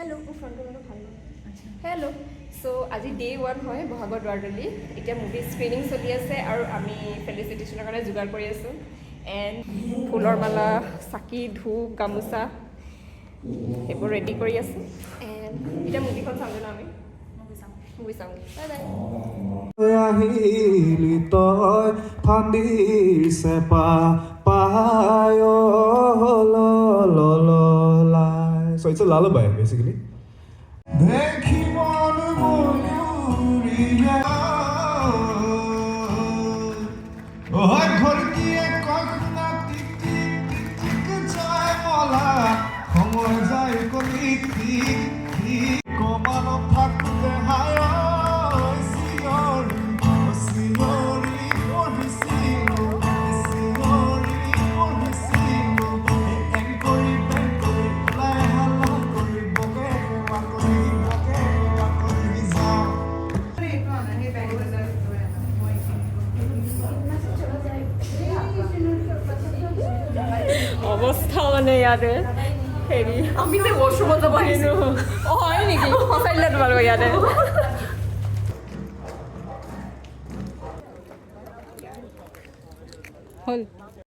hello' মোৰ ফ্ৰণ্টটো ভাল নহয় হেল্ল' চ' আজি ডে 1 হয় বহাগৰ দুৱাৰদলি এতিয়া মুভি স্ক্ৰিনিং চলি আছে আৰু আমি ফেলিচিটেশ্যনৰ কাৰণে যোগাৰ কৰি আছোঁ এণ্ড ফুলৰ মালা চাকি ধূপ গামোচা সেইবোৰ ৰেডি কৰি আছোঁ এণ্ড এতিয়া মুভিখন চাওঁগৈ ন আমি মুভি চাওঁগৈ বাই বাই আহিলি তই ফান্দিৰ চেপা পায় so it's a lullaby basically দেখি মন ময়ূৰিলে ওই ঘৰটিয়ে কখনা টিক টিক টিক টিক যায় মলা সময় যায় কলি ঠিক কমানো থাকোতে হায় অৱস্থা মানে ইয়াতে হেৰি আমি যে ৱাশ্বৰুমত যাব আহিলোঁ অঁ হয় নেকি সঁচাইলে তোমালোকৰ ইয়াতে হ'ল